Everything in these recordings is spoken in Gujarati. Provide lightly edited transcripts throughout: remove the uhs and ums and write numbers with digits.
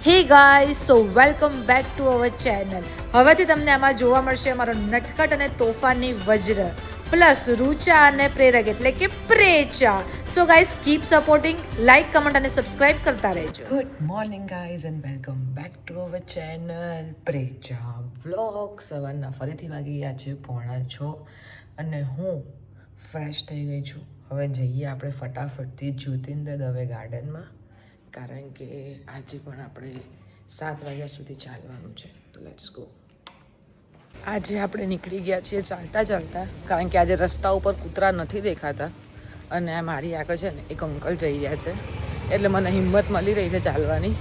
Hey guys, so welcome back to our channel. હવેથી તમને આમાં જોવા મળશે અમારો નટખટ અને તોફાની વજ્ર પ્લસ રૂચા અને પ્રેરક એટલે કે Precha. So guys keep supporting, like, comment અને સબસ્ક્રાઇબ કરતા રહેજો. Good morning guys and welcome back to our channel Precha vlog. સવારના ફરીથી વાગી ગયા છે 6:30 અને હું ફ્રેશ થઈ ગઈ છું. હવે જઈએ આપણે ફટાફટથી જ્યોતિન્દર દવે ગાર્ડનમાં, કારણ કે આજે પણ આપણે 7 વાગ્યા સુધી ચાલવાનું છે. તો લેટ્સ ગો. આજે આપણે નીકળી ગયા છીએ ચાલતા ચાલતા, કારણ કે આજે રસ્તા ઉપર કૂતરા નથી દેખાતા અને મારી આગળ છે ને એક અંકલ જઈ રહ્યા છે, એટલે મને હિંમત મળી રહી છે ચાલવાની.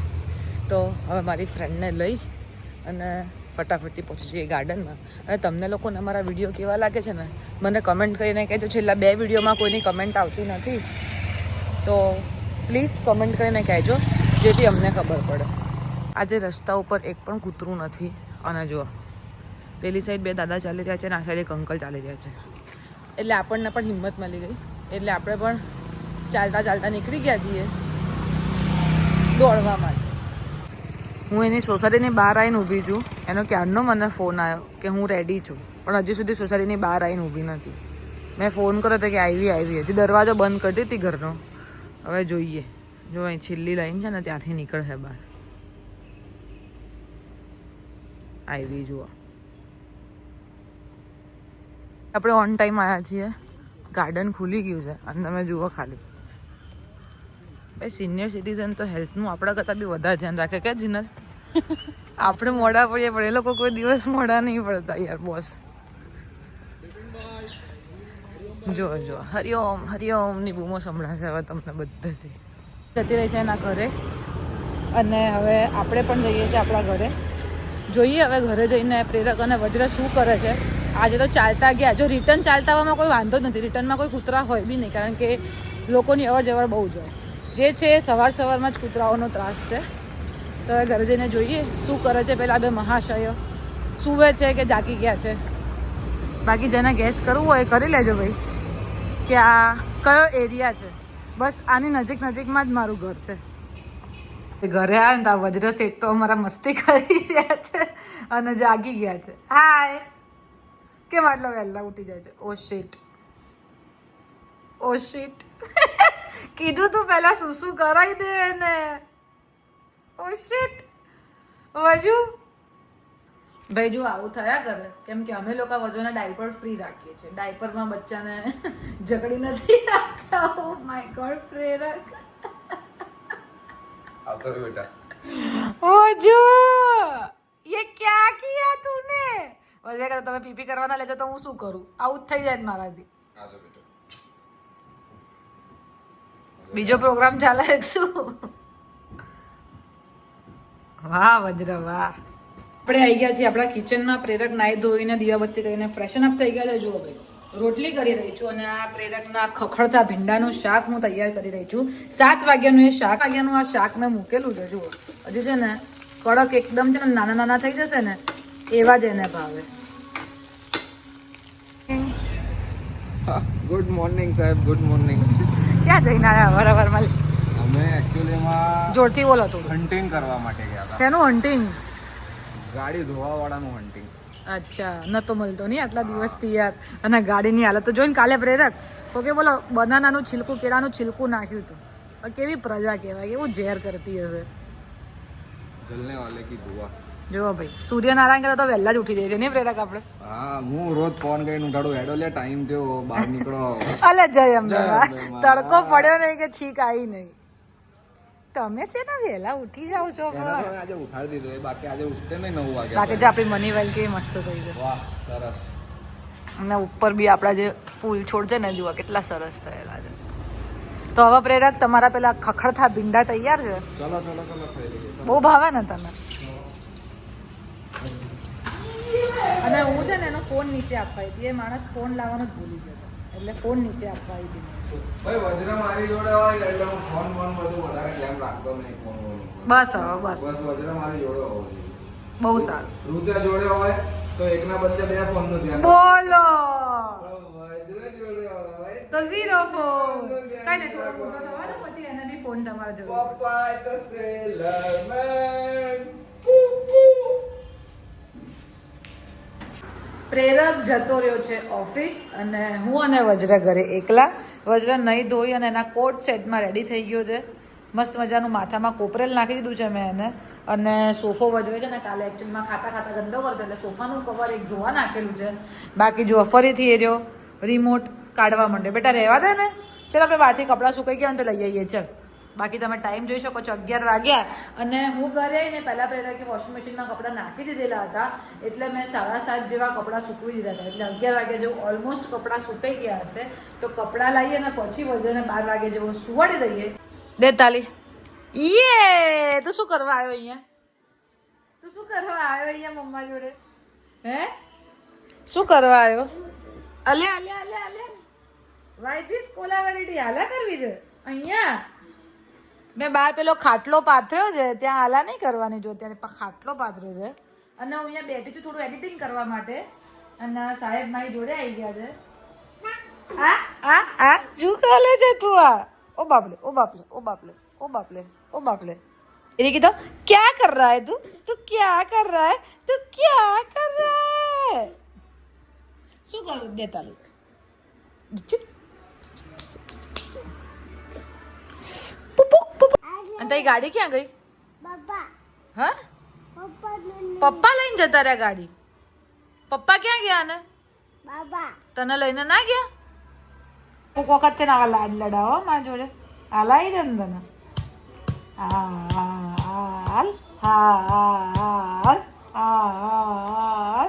તો હવે મારી ફ્રેન્ડને લઈ અને ફટાફટથી પહોંચી જઈએ ગાર્ડનમાં. અને તમને લોકોને અમારા વિડીયો કેવા લાગે છે ને મને કમેન્ટ કરીને કહેજો. છેલ્લા 2 વિડીયોમાં કોઈની કમેન્ટ આવતી નથી, તો પ્લીઝ કમેન્ટ કરીને કહેજો, જેથી અમને ખબર પડે. આજે રસ્તા ઉપર એક પણ કૂતરું નથી. અને જુઓ, પેલી સાઈડ 2 દાદા ચાલી રહ્યા છે અને આ સાઈડ એક અંકલ ચાલી રહ્યા છે, એટલે આપણને પણ હિંમત મળી ગઈ. એટલે આપણે પણ ચાલતા ચાલતા નીકળી ગયા છીએ દોડવા માટે. હું એની સોસાયટીની બહાર આવીને ઊભી છું. એનો ક્યારનો મને ફોન આવ્યો કે હું રેડી છું, પણ હજી સુધી સોસાયટીની બહાર આવીને ઊભી નથી. મેં ફોન કર્યો હતો કે આવી હજી દરવાજો બંધ કરી હતી ઘરનો. હવે જોઈએ, જો અહીં છેલ્લી લાઈન છે ને ત્યાંથી નીકળશે બહાર. આવી જુઓ, આપણે ઓન ટાઈમ આવ્યા છીએ. ગાર્ડન ખુલી ગયું છે અને તમે જુઓ ખાલી. ભાઈ સિનિયર સિટીઝન તો હેલ્થનું આપણા કરતાં બી વધારે ધ્યાન રાખે કે જીનલ? આપણે મોડા પડીએ પણ એ લોકો કોઈ દિવસ મોડા નહીં પડતા યાર બોસ. જો જો હરિઓમ હરિઓમની બૂમો સંભળાશે હવે તમને બધેથી. જતી રહી છે એના ઘરે અને હવે આપણે પણ જઈએ છીએ આપણા ઘરે. જોઈએ હવે ઘરે જઈને પ્રેરક અને વજ્ર શું કરે છે. આજે તો ચાલતા ગયા. જો રિટર્ન ચાલતા આવવામાં કોઈ વાંધો જ નથી, રિટર્નમાં કોઈ કૂતરા હોય બી નહીં, કારણ કે લોકોની અવર જવર બહુ જ હોય. જે છે એ સવારમાં જ કૂતરાઓનો ત્રાસ છે. તો હવે ઘરે જઈને જોઈએ શું કરે છે. પહેલાં 2 મહાશયો સૂવે છે કે જાગી ગયા છે. બાકી જેને ગેસ કરવું હોય કરી લેજો ભાઈ કે આ કયો એરિયા છે. બસ આની નજીકમાં જ મારું ઘર છે. ઘરે આવે ને તો આ વજ્ર શેઠ તો અમારા મસ્તી કરી રહ્યા છે અને જાગી ગયા છે. હાય, કેમ આટલા વહેલા ઉઠી જાય છે? ઓ શેઠ, ઓ શેઠ, કીધું તું પહેલા શું કરાવી દે ને. ઓ શેઠ, વજુ ભાઈ જો આવું થયા કરે, કેમ કે અમે લોકો વજુને ડાયપર ફ્રી રાખીએ છીએ. ડાયપરમાં બચ્ચાને જકડી નથી રાખતા. ઓ માય ગોડ પ્રેરક, આવતો રે બેટા. વજુ ये क्या किया तूने? વજે કે તમે પીપી કરવાના લેજો તો હું શું કરું? આવું જ થઈ જાય મારાથી. આવજો બેટા. બીજો પ્રોગ્રામ ચાલે શું? વાહ વજ્ર વાહ. આપણે આવી ગયા છીએ આપણા કિચનમાં. પ્રેરક નાહી ધોઈને દીવાબત્તી કરીને ફ્રેશન અપ થઈ ગયા છે. જુઓ ભાઈ, રોટલી કરી રહી છું અને આ પ્રેરકના ખખડતા ભીંડાનું શાક હું તૈયાર કરી રહી છું. 7 વાગ્યાનું આ શાક મેં મૂકેલું છે. જુઓ, હજી છે ને કડક એકદમ છે ને, નાના નાના થઈ જશે ને એવા જ એને ભાવે. ગુડ મોર્નિંગ સાહેબ, ગુડ મોર્નિંગ. ક્યાં જઈને આવ્યા વારવારમાં? અમે એકચ્યુઅલીમાં જોરથી બોલો તો. હન્ટિંગ કરવા માટે ગયા હતા. શેનું હન્ટિંગ? ગાડી ધોવાવાળાનું હન્ટિંગ. અચ્છા, નતો મળતો નહીં આટલા દિવસથી યાર. અને ગાડીની હાલત તો જોઈને કાલે પ્રેરક તો કે બોલો બનાનાનું છિલકું, કેળાનું છિલકું નાખ્યું હતું. કેવી પ્રજા કહેવાય, એવું ઝેર કરતી હશે. જલને વાલે કી દુઆ. જો ભાઈ, સૂર્યનારાયણ કરતા તો વહેલા જ ઉઠી જાય છે નહીં પ્રેરક આપણે? હા, હું રોજ ફોન કરીને ઉઠાડું. હેડો લે, ટાઈમ થયો, બહાર નીકળો. અલે જય અંબે માં. તડકો પડ્યો નહીં કે છીક આવી નહીં. તમે છે ને વહેલા ઉઠી જાવ છો. આજે ઉઠાડી દીધો, બાકી આજે ઉઠતે નહીં 9 વાગે. બાકી જે આપણી મની વેલ કેવી મસ્ત થઈ ગઈ. વાહ, સરસ. અને ઉપર બી આપણા જે ફૂલ છોડ છે ને, જુઓ કેટલા સરસ થયેલા છે. તો હવે પ્રેરક તમારા પેલા ખખડતા ભીંડા તૈયાર છે. ચલો ખાઈ લઈએ. બહુ ભાવે ને તને? અને હું છે ને એનો ફોન નીચે આપવા હતી. એ માણસ ફોન લાવવાનો જ ભૂલી ગયો હતો, એટલે ફોન નીચે આપવા આવી હતી. ભાઈ વજ્ર મારી જોડે હોય એટલે હું ફોન બધું વધારે ધ્યાન રાખતો નહીં. ફોન બસ હવે બસ વજ્ર મારી જોડે હોવો જોઈએ. બહુ સારું. રૂચા જોડે હોય તો એકના બદલે 2 ફોનનું ધ્યાન બોલો વજ્ર જોડે હોય તો 0 ફોન. કઈ નહીં, થોડો મોટો થવા દો પછી એને બી ફોન તમારા જોડે. પપ્પા તો સેલર મેન. પ્રેરક જતો રહ્યો છે ઓફિસ અને હું અને વજ્ર ઘરે એકલા. વજ્ર નહીં ધોઈ અને એના કોટ સેટમાં રેડી થઈ ગયો છે. મસ્ત મજાનું માથામાં કોપરેલ નાખી દીધું છે મેં એને. અને સોફો વજરે છે ને કાલે એકચ્યુઅલમાં ખાતા ખાતા ગંદો કરતો એટલે સોફાનું કવર એક ધોવા નાખેલું છે. બાકી જો ફરીથી એ રહ્યો રિમોટ કાઢવા માંડે. બેટા રહેવા દે ને. ચાલ આપણે બહારથી કપડાં સુકાઈ ગયા ને તો લઈ આવીએ. ચાલ બાકી તમે ટાઈમ જોઈ શકો છો 11 વાગ્યા અને હું ઘરે આવીને પહેલાં પ્રેરકે વોશિંગ મશીનમાં કપડાં નાખી દીધેલા હતા એટલે મેં 7:30 જેવા કપડાં સૂકવી દીધા હતા. એટલે 11 વાગ્યા જેવું ઓલમોસ્ટ કપડાં સુકાઈ ગયા હશે. તો કપડાં લાવીએ ને પછી વજને 12 વાગ્યા જેવું સુવાડી દઈએ. દે તાલી. યે તું શું કરવા આવ્યો અહીંયા? તું શું કરવા આવ્યો અહીંયા મમ્મા જોડે? હે શું કરવા આવ્યો? અલે અલે અલે અલે વાય ધીસ કોલાવરિટી હાલા કરવી છે અહીંયા? મેં બહાર પેલો ખાટલો પાથર્યો છે ત્યાં હાલા નહીં કરવાની. જો ત્યાં ખાટલો પાથર્યો છે અને હું અહીંયા બેઠી છું થોડું એડિટિંગ કરવા માટે અને સાહેબ મારી જોડે આવી ગયા છે. આ આ આ શું કરે છે તું? આ ઓ બાપલે ઓ બાપલે ઓ બાપલે ઓ બાપલે ઓ બાપલે. એને કીધું ક્યાં કર રહા હે તું? તું ક્યાં કર રહા હે? તું ક્યાં કર રહા હે? શું કરું દેતાલી? અને તારી ગાડી ક્યાં ગઈ? હા પપ્પા લઈને જતા રહ્યા ગાડી. પપ્પા ક્યાં ગયા ને? તને લઈને ના ગયા? કોક વખત છે ને આવા લાડ લડાવો મારા જોડે. હાલાઈ છે ને તને? હાલ હાલ હાલ.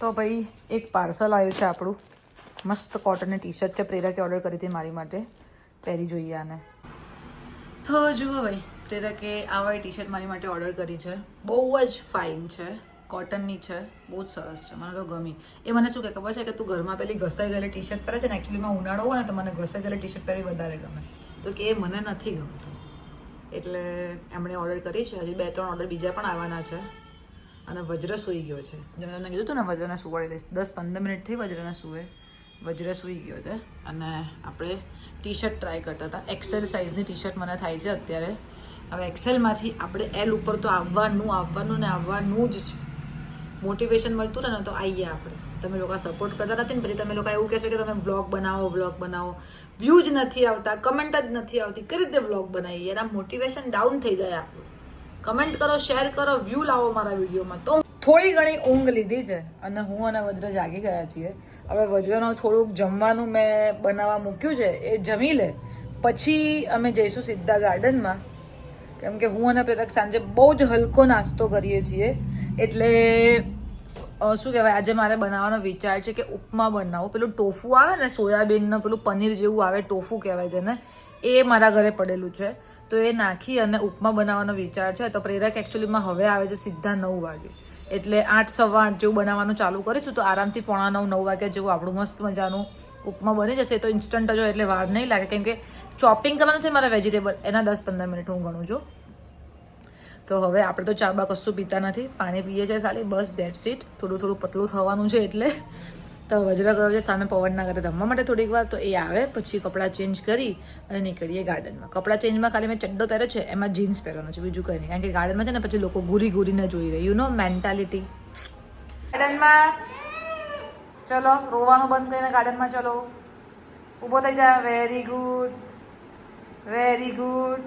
તો ભાઈ એક પાર્સલ આવ્યું છે આપણું. મસ્ત કોટનની ટી શર્ટ છે. પ્રેરકે ઓર્ડર કરી હતી મારી માટે. પહેરી જોઈએ આને. તો જુઓ ભાઈ પ્રેરકે આવા ટી શર્ટ મારી માટે ઓર્ડર કરી છે. બહુ જ ફાઇન છે. કોટનની છે. બહુ જ સરસ છે. મને તો ગમી. એ મને શું કહે ખબર છે કે તું ઘરમાં પેલી ઘસાઈ ગયેલી ટી શર્ટ પહેરે છે ને એકચ્યુઅલીમાં ઉનાળો હોય ને તો મને ઘસાઈ ગયેલી ટી શર્ટ પહેરવી વધારે ગમે. તો કે એ મને નથી ગમતું એટલે એમણે ઓર્ડર કરી છે. હજી 2-3 ઓર્ડર બીજા પણ આવવાના છે. અને વજ્ર સૂઈ ગયો છે. જેમ તમને કીધું હતું ને વજ્રને સુવાડી દઈશ. 10-15 મિનિટથી વજ્રને સૂવે. વજ્ર સૂઈ ગયો છે અને આપણે ટી શર્ટ ટ્રાય કરતા હતા. એક્સેલ સાઇઝની ટી શર્ટ મને થાય છે અત્યારે. હવે એક્સેલમાંથી આપણે એલ ઉપર તો આવવાનું ને આવવાનું જ છે. મોટિવેશન મળતું રહે ને તો આવીએ આપણે. તમે લોકો સપોર્ટ કરતા નથી ને પછી તમે લોકો એવું કહેશો કે તમે વ્લોગ બનાવો. વ્યૂ જ નથી આવતા, કમેન્ટ જ નથી આવતી. કઈ રીતે વ્લોગ બનાવીએ? એના મોટિવેશન ડાઉન થઈ જાય આપણું. કમેન્ટ કરો, શેર કરો, વ્યૂ લાવો મારા વિડીયોમાં. તો થોડી ઘણી ઊંઘ લીધી છે અને હું અને વજ્ર જાગી ગયા છીએ. હવે વજ્રનું થોડુંક જમવાનું મેં બનાવવા મૂક્યું છે. એ જમી લે પછી અમે જઈશું સીધા ગાર્ડનમાં. કેમ કે હું અને પ્રેરક સાંજે બહુ જ હલકો નાસ્તો કરીએ છીએ એટલે શું કહેવાય આજે મારે બનાવવાનો વિચાર છે કે ઉપમા બનાવું. પેલું ટોફુ આવે ને સોયાબીનનું પેલું પનીર જેવું આવે ટોફુ કહેવાય છે ને એ મારા ઘરે પડેલું છે. તો એ નાખી અને ઉપમા બનાવવાનો વિચાર છે. તો પ્રેરક એકચ્યુઅલીમાં હવે આવે છે સીધા 9 વાગે એટલે 8-8:15 જેવું બનાવવાનું ચાલુ કરીશું. તો આરામથી 8:45-9 વાગ્યા જેવું આપણું મસ્ત મજાનું ઉપમા બની જશે. તો ઇન્સ્ટન્ટ જ હોય એટલે વાર નહીં લાગે કેમ કે ચોપિંગ કરવાનું છે મારા વેજીટેબલ. એના 10-15 મિનિટ હું ગણું છું. તો હવે આપણે તો ચા બા કશું પીતા નથી. પાણી પીએ છીએ ખાલી. બસ દેટ્સ ઇટ. થોડું પતલું થવાનું છે એટલે. તો વજ્ર ગયો છે સામે પવનના ઘરે રમવા માટે થોડીક વાર. તો એ આવે પછી કપડાં ચેન્જ કરી અને નીકળીએ ગાર્ડનમાં. કપડાં ચેન્જમાં ખાલી મેં ચડ્ડો પહેર્યો છે એમાં જીન્સ પહેરવાનો છે બીજું કંઈ નહીં. કારણ કે ગાર્ડનમાં છે ને પછી લોકો ઘૂરીને જોઈ રહે. You know mentality. ગાર્ડનમાં ચલો રોવાનું બંધ કરીને ગાર્ડનમાં ચલો. ઊભો થઈ જા. Very good very good.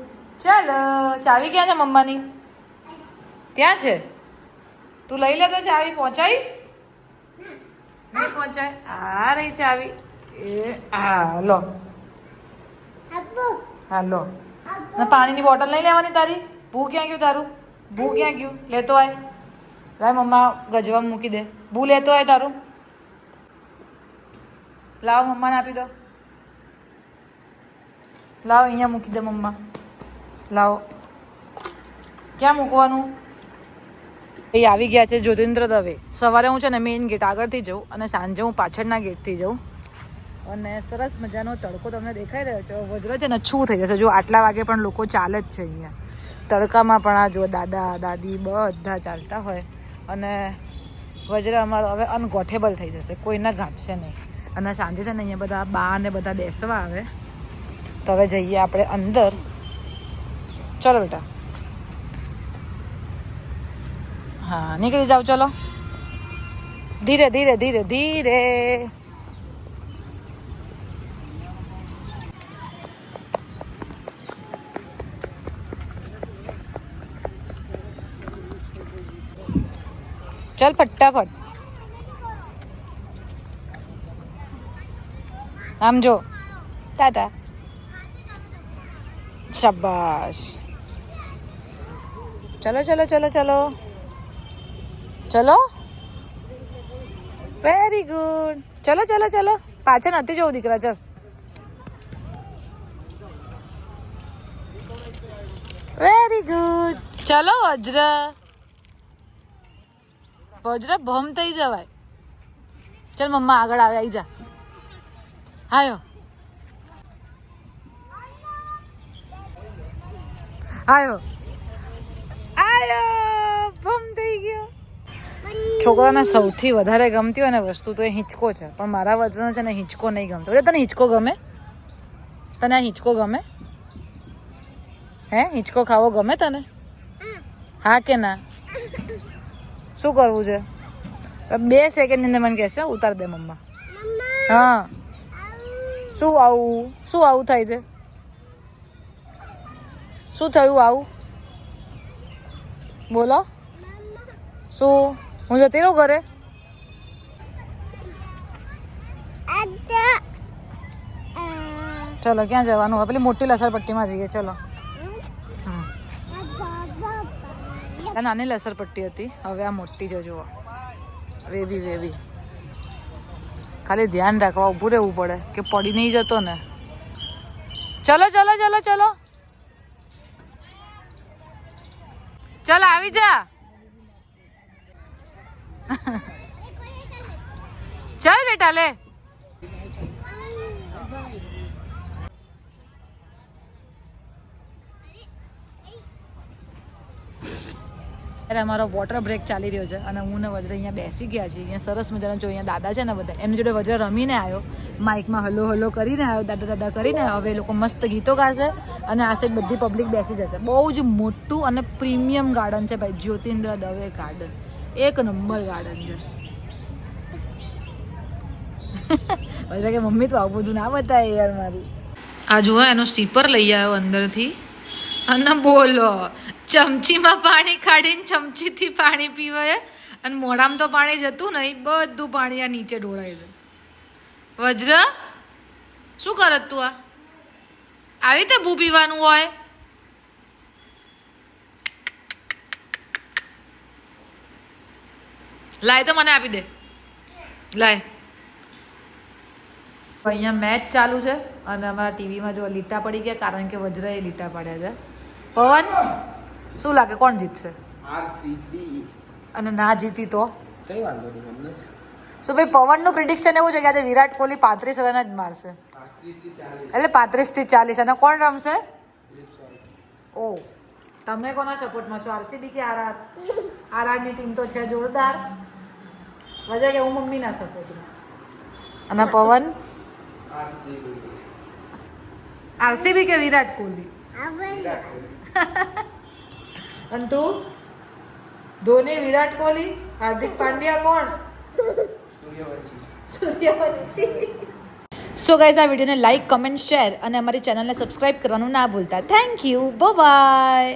ચાલો ચાવી ક્યાં છે મમ્માની? ત્યાં છે. તું લઈ લે તો ચાવી. પહોંચાઈશ નહીં પહોંચાય. આ રહી ચાવી. એ હા લો હા લો. પાણીની બોટલ નહીં લેવાની તારી? ભૂ ક્યાં ગયું તારું? ભૂ ક્યાં ગયું? લેતો આય. લાય મમ્મા ગજવામાં મૂકી દે. ભૂ લેતો આય તારું. લાવ મમ્માને આપી દો. લાવ અહીંયા મૂકી દે મમ્મા. લાવો. ક્યાં મૂકવાનું? એ આવી ગયા છે જ્યોતિન્દ્ર દવે. સવારે હું છે ને મેઇન ગેટ આગળથી જાઉં અને સાંજે હું પાછળના ગેટથી જાઉં. અને સરસ મજાનો તડકો તમને દેખાઈ રહ્યો છે. વજ્ર છે ને છું થઈ જશે. જો આટલા વાગે પણ લોકો ચાલે જ છે અહીંયા તડકામાં પણ. આ જો દાદા દાદી બધા ચાલતા હોય અને વજ્ર અમારો હવે અનગોઠેબલ થઈ જશે. કોઈને ગાંઠશે નહીં. અને સાંજે છે ને અહીંયા બધા બા ને બધા બેસવા આવે. તો હવે જઈએ આપણે અંદર. ચલો બેટા. હા નીકળી જાઓ. ચલો ધીરે ધીરે ધીરે ધીરે. ચાલ ફટાફટ. આમ જો ટાટા. શાબાશ. ચલો ચલો ચલો ચલો ચલો. Very good. ચલો ચલો ચલો. પાછળ નથી જવું દીકરા. ચલ. Very good. ચલો વજ્ર. વજ્ર ભમ થઈ જવાય. ચલ મમ્મા આગળ આવે. આવી જા. આયો આયો આયો. ભમ થઈ ગયો. છોકરાને સૌથી વધારે ગમતી હોય ને વસ્તુ તો એ હિંચકો છે, પણ મારા વજ્રને છે ને હિંચકો નહીં ગમતો. તને હિંચકો ગમે? તને આ હિંચકો ગમે? હે, હિંચકો ખાવો ગમે તને? હા કે ના? શું કરવું છે? 2 સેકન્ડ ની મને કહેશે ઉતાર દે મમ્મા. હા. શું આવું થાય છે? શું થયું આવું? બોલો. શું? હું જતી રહું ઘરે? ચલો ક્યાં જવાનું? પેલી મોટી લસરપટ્ટીમાં જઈએ. ચલો. આ નાની લસરપટ્ટી હતી, હવે આ મોટી જો જુઓ. Wavy wavy. ખાલી ધ્યાન રાખવા ઊભું રહેવું પડે કે પડી નહીં જતો ને. ચલો ચલો ચલો ચલો. ચલ આવી જા. ચલ બેટા લે. અમારો વોટર બ્રેક ચાલી રહ્યો છે અને હું ને વજ્ર અહીંયા બેસી ગયા છીએ. અહીંયા સરસ મજાનો જો અહીંયા દાદા છે ને બધા, એમની જોડે વજ્ર રમીને આવ્યો, માઇકમાં હલો હલો કરીને આવ્યો, દાદા દાદા કરીને. હવે એ લોકો મસ્ત ગીતો ગાશે અને આ સાઈડ બધી પબ્લિક બેસી જશે. બહુ જ મોટું અને પ્રીમિયમ ગાર્ડન છે ભાઈ, Jyotindra Dave garden. 1 number garden છે. વજ્ર કે મમ્મી તો આવું બધું ના બતાવે યાર મારી. આ જુઓ એનો સીપર લઈ આવ્યો અંદરથી અને બોલો ચમચીમાં પાણી કાઢીને ચમચીથી પાણી પીવાય અને મોઢામાં તો પાણી જતું નહીં, બધું પાણી આ નીચે ઢોળાય છે. વજ્ર શું કરત તું? આવી રીતે ભૂ પીવાનું હોય? લાય તો મને આપી દે. લાય. અહીંયા મેચ ચાલુ છે અને અમારા ટીવીમાં જો લીટા પડી ગયા કારણ કે વજ્રએ લીટા પાડ્યા છે. પવન શું લાગે કોણ જીતશે? આરસીબી. અને ના જીતી તો કઈ વાંધો નહીં અમને. શું ભાઈ પવનનું પ્રિડિક્શન એવું છે કે આજે વિરાટ કોહલી 35 રન જ મારશે. 35 થી 40. એટલે 35 થી 40. અને કોણ રમશે? ઓ તમે કોના સપોર્ટમાં છો? આરસીબી કે આરઆર? આરઆરની ટીમ તો છે જોરદાર. વજ્ર કે હું મમ્મીના સપોર્ટમાં. અને પવન? આરસીબી કે વિરાટ કોહલી? અને તું? ધોની, વિરાટ કોહલી, હાર્દિક પાંડ્યા, કોણ? સૂર્યવંશી. સો ગાઈઝ આ વિડીયોને લાઈક, કમેન્ટ, શેર અને અમારી ચેનલને સબસ્ક્રાઈબ કરવાનું ના ભૂલતા. Thank you. બાય.